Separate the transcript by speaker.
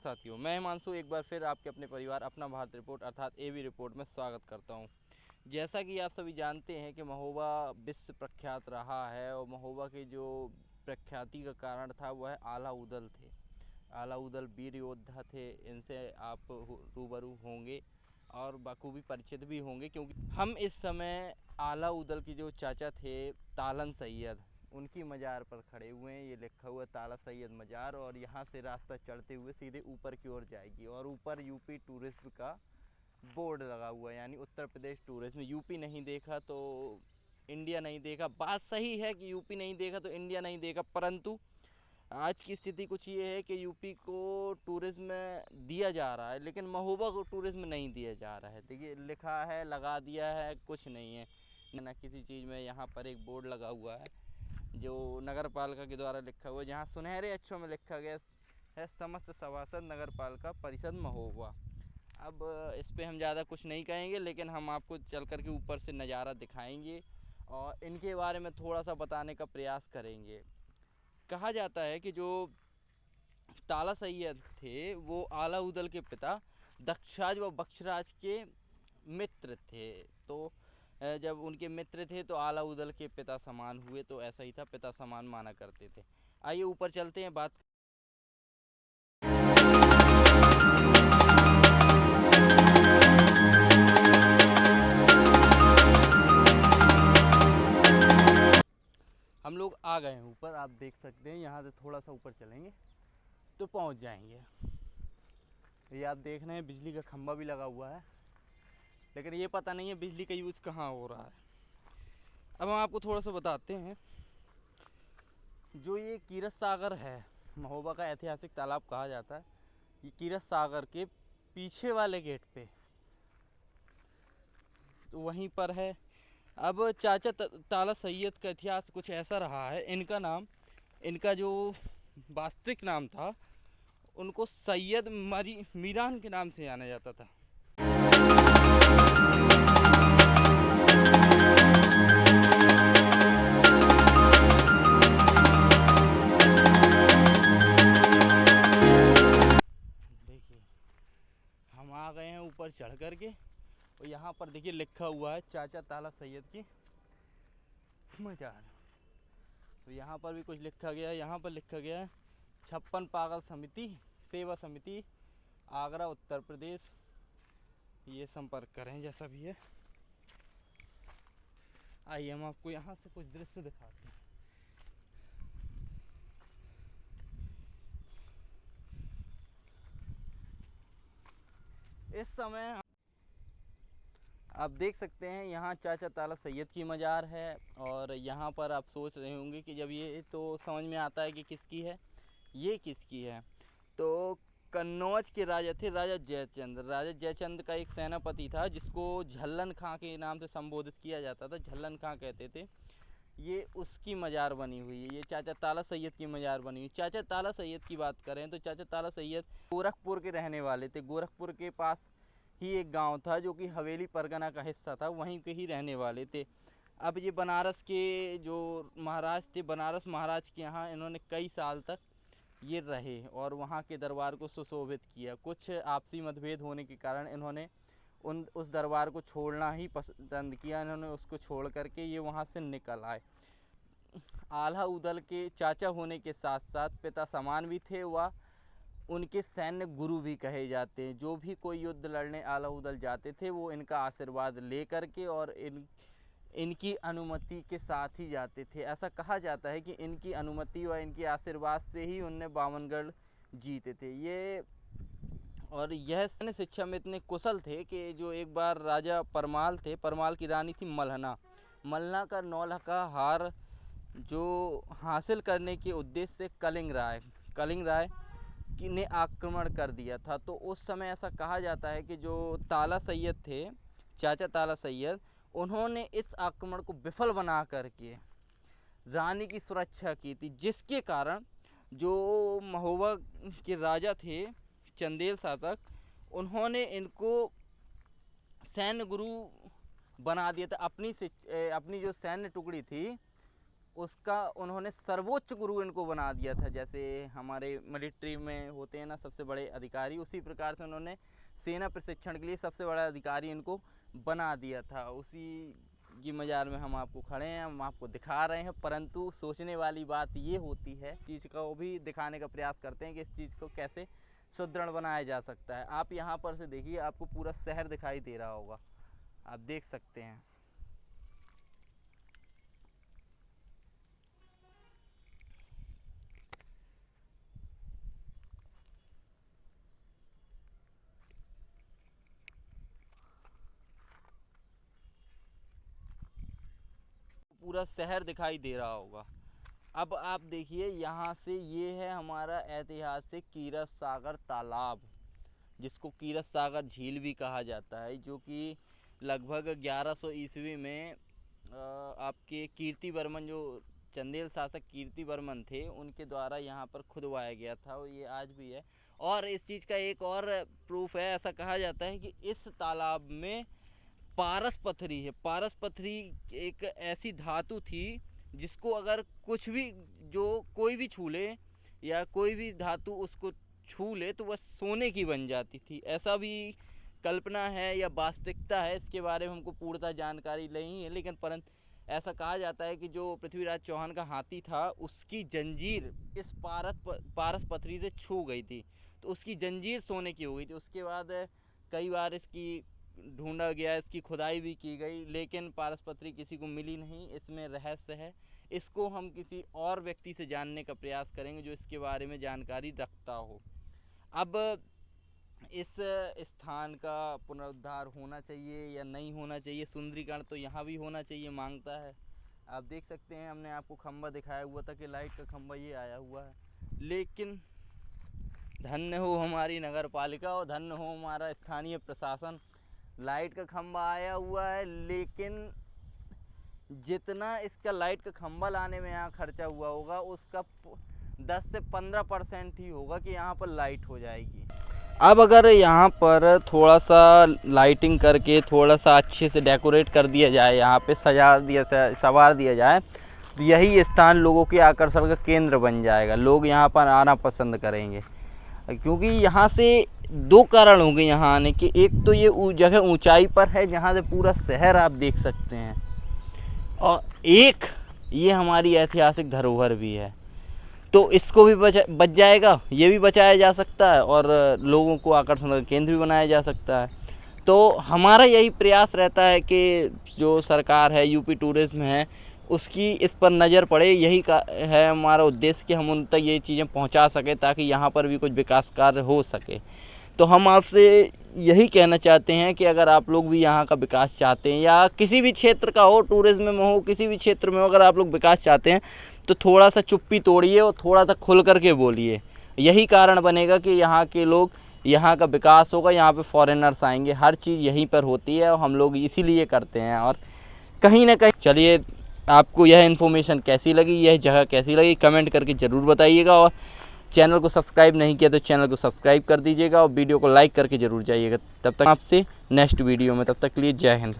Speaker 1: साथियों, मैं हिमांशु एक बार फिर आपके अपने परिवार अपना भारत रिपोर्ट अर्थात एबी रिपोर्ट में स्वागत करता हूं। जैसा कि आप सभी जानते हैं कि महोबा विश्व प्रख्यात रहा है और महोबा की जो प्रख्याति का कारण था वह आला उदल थे। आला उदल वीर योद्धा थे। इनसे आप रूबरू होंगे और बखूबी परिचित भी होंगे, क्योंकि हम इस समय आला उदल की जो चाचा थे तालन सैयद, उनकी मज़ार पर खड़े हुए हैं। ये लिखा हुआ ताला सैयद मज़ार, और यहाँ से रास्ता चढ़ते हुए सीधे ऊपर की ओर जाएगी और ऊपर यूपी टूरिज्म का बोर्ड लगा हुआ है, यानी उत्तर प्रदेश टूरिज्म। यूपी नहीं देखा तो इंडिया नहीं देखा। बात सही है कि यूपी नहीं देखा तो इंडिया नहीं देखा, परंतु आज की स्थिति कुछ ये है कि यूपी को टूरिज्म दिया जा रहा है लेकिन महोबा को टूरिज्म नहीं दिया जा रहा है। देखिए लिखा है, लगा दिया है, कुछ नहीं है ना किसी चीज़ में। यहाँ पर एक बोर्ड लगा हुआ है जो नगर पालिका के द्वारा लिखा हुआ है, जहाँ सुनहरे अक्षरों में लिखा गया है समस्त सभासद नगर पालिका परिषद महोबा। अब इस पे हम ज़्यादा कुछ नहीं कहेंगे, लेकिन हम आपको चल कर के ऊपर से नज़ारा दिखाएंगे और इनके बारे में थोड़ा सा बताने का प्रयास करेंगे। कहा जाता है कि जो ताला सैयद थे वो आला उदल के पिता दक्षराज व बक्षराज के मित्र थे। तो जब उनके मित्र थे तो आला उदल के पिता समान हुए, तो ऐसा ही था, पिता समान माना करते थे। आइए ऊपर चलते हैं, बात हम लोग आ गए हैं ऊपर। आप देख सकते हैं, यहाँ से थोड़ा सा ऊपर चलेंगे तो पहुँच जाएंगे। ये आप देख रहे हैं बिजली का खंभा भी लगा हुआ है, लेकिन ये पता नहीं है बिजली का यूज़ कहाँ हो रहा है। अब हम आपको थोड़ा सा बताते हैं। जो ये कीरत सागर है, महोबा का ऐतिहासिक तालाब कहा जाता है, ये कीरत सागर के पीछे वाले गेट पे तो वहीं पर है। अब चाचा ताला सैयद का इतिहास कुछ ऐसा रहा है। इनका जो वास्तविक नाम था, उनको सैयद मीरान के नाम से जाना जाता था। देखिए हम आ गए हैं ऊपर चढ़ कर के, और यहाँ पर देखिए लिखा हुआ है चाचा ताला सैयद की मज़ार। तो यहाँ पर भी कुछ लिखा गया है। यहाँ पर लिखा गया है 56 पागल समिति सेवा समिति आगरा उत्तर प्रदेश, ये संपर्क करें जैसा भी है। आइए हम आपको यहाँ से कुछ दृश्य दिखाते हैं। इस समय आप देख सकते हैं यहाँ चाचा ताला सैयद की मज़ार है, और यहाँ पर आप सोच रहे होंगे कि जब ये तो समझ में आता है कि किसकी है, ये किसकी है। तो कन्नौज के राजा थे राजा जयचंद। राजा जयचंद का एक सेनापति था जिसको झल्लन खां के नाम से संबोधित किया जाता था, झल्लन खां कहते थे। ये उसकी मज़ार बनी हुई है, ये चाचा ताला सैयद की मज़ार बनी हुई। चाचा ताला सैयद की बात करें तो चाचा ताला सैयद गोरखपुर के रहने वाले थे। गोरखपुर के पास ही एक गांव था जो कि हवेली परगना का हिस्सा था, वहीं के ही रहने वाले थे। अब ये बनारस के जो महाराज थे, बनारस महाराज के यहाँ इन्होंने कई साल तक ये रहे और वहाँ के दरबार को सुशोभित किया। कुछ आपसी मतभेद होने के कारण इन्होंने उस दरबार को छोड़ना ही पसंद किया। इन्होंने उसको छोड़ करके ये वहाँ से निकल आए। आला उदल के चाचा होने के साथ साथ पिता समान भी थे, वह उनके सैन्य गुरु भी कहे जाते हैं। जो भी कोई युद्ध लड़ने आला उदल जाते थे वो इनका आशीर्वाद ले करके और इनकी अनुमति के साथ ही जाते थे। ऐसा कहा जाता है कि इनकी अनुमति व इनके आशीर्वाद से ही उनने बावनगढ़ जीते थे। यह सैन्य शिक्षा में इतने कुशल थे कि जो एक बार राजा परमाल थे, परमाल की रानी थी मलना का 9 का हार जो हासिल करने के उद्देश्य से कलिंग राय ने आक्रमण कर दिया था। तो उस समय ऐसा कहा जाता है कि जो ताला सैयद थे, चाचा ताला सैयद, उन्होंने इस आक्रमण को विफल बना करके रानी की सुरक्षा की थी, जिसके कारण जो महोबा के राजा थे, चंदेल शासक, उन्होंने इनको सैन्य गुरु बना दिया था। अपनी जो सैन्य टुकड़ी थी उसका उन्होंने सर्वोच्च गुरु इनको बना दिया था। जैसे हमारे मिलिट्री में होते हैं ना सबसे बड़े अधिकारी, उसी प्रकार से उन्होंने सेना प्रशिक्षण के लिए सबसे बड़ा अधिकारी इनको बना दिया था। उसी की मजार में हम आपको खड़े हैं, हम आपको दिखा रहे हैं। परंतु सोचने वाली बात ये होती है, चीज़ को भी दिखाने का प्रयास करते हैं कि इस चीज़ को कैसे सुदृढ़ बनाया जा सकता है। आप यहाँ पर से देखिए, आपको पूरा शहर दिखाई दे रहा होगा, आप देख सकते हैं। पूरा शहर दिखाई दे रहा होगा। अब आप देखिए, यहाँ से ये है हमारा ऐतिहासिक कीरत सागर तालाब, जिसको कीरत सागर झील भी कहा जाता है, जो कि लगभग 1100 ईस्वी में आपके कीर्ति वर्मन, जो चंदेल शासक कीर्ति वर्मन थे, उनके द्वारा यहाँ पर खुदवाया गया था, और ये आज भी है। और इस चीज़ का एक और प्रूफ है, ऐसा कहा जाता है कि इस तालाब में पारस पथरी है। पारस पथरी एक ऐसी धातु थी जिसको अगर कुछ भी, जो कोई भी छू ले या कोई भी धातु उसको छू ले तो वह सोने की बन जाती थी। ऐसा भी कल्पना है या वास्तविकता है, इसके बारे में हमको पूर्णतः जानकारी नहीं है, लेकिन परंतु ऐसा कहा जाता है कि जो पृथ्वीराज चौहान का हाथी था, उसकी जंजीर इस पारस पथरी से छू गई थी, तो उसकी जंजीर सोने की हो गई थी। उसके बाद कई बार इसकी ढूंढा गया, इसकी खुदाई भी की गई, लेकिन पारस पथरी किसी को मिली नहीं। इसमें रहस्य है, इसको हम किसी और व्यक्ति से जानने का प्रयास करेंगे जो इसके बारे में जानकारी रखता हो। अब इस स्थान का पुनरुद्धार होना चाहिए या नहीं होना चाहिए, सुंदरीकरण तो यहाँ भी होना चाहिए मांगता है। आप देख सकते हैं, हमने आपको खंबा दिखाया हुआ था कि लाइट का खंबा ये आया हुआ है, लेकिन धन्य हो हमारी नगर पालिका और धन्य हो हमारा स्थानीय प्रशासन। लाइट का खंबा आया हुआ है, लेकिन जितना इसका लाइट का खंबा लाने में यहाँ खर्चा हुआ होगा, उसका 10 से 15% ही होगा कि यहाँ पर लाइट हो जाएगी। अब अगर यहाँ पर थोड़ा सा लाइटिंग करके थोड़ा सा अच्छे से डेकोरेट कर दिया जाए, यहाँ पे सवार दिया जाए, तो यही स्थान लोगों के आकर्षण का केंद्र बन जाएगा। लोग यहाँ पर आना पसंद करेंगे, क्योंकि यहाँ से दो कारण होंगे यहाँ आने के। एक तो ये जगह ऊंचाई पर है जहाँ से पूरा शहर आप देख सकते हैं, और एक ये हमारी ऐतिहासिक धरोहर भी है, तो इसको भी बच जाएगा, ये भी बचाया जा सकता है और लोगों को आकर्षण का केंद्र भी बनाया जा सकता है। तो हमारा यही प्रयास रहता है कि जो सरकार है, यूपी टूरिज्म है, उसकी इस पर नज़र पड़े। यही का है हमारा उद्देश्य कि हम उन तक ये चीज़ें पहुंचा सकें, ताकि यहाँ पर भी कुछ विकास कार्य हो सके। तो हम आपसे यही कहना चाहते हैं कि अगर आप लोग भी यहाँ का विकास चाहते हैं, या किसी भी क्षेत्र का हो, टूरिज्म में हो, किसी भी क्षेत्र में हो, अगर आप लोग विकास चाहते हैं, तो थोड़ा सा चुप्पी तोड़िए और थोड़ा सा खुल करके बोलिए। यही कारण बनेगा कि यहाँ के लोग, यहाँ का विकास होगा, यहाँ पे फॉरेनर्स आएंगे। हर चीज़ यहीं पर होती है और हम लोग इसीलिए करते हैं। और कहीं ना कहीं, चलिए, आपको यह इन्फॉर्मेशन कैसी लगी, यह जगह कैसी लगी, कमेंट करके ज़रूर बताइएगा। और चैनल को सब्सक्राइब नहीं किया तो चैनल को सब्सक्राइब कर दीजिएगा और वीडियो को लाइक करके ज़रूर जाइएगा। तब तक आपसे नेक्स्ट वीडियो में, तब तक के लिए जय हिंद।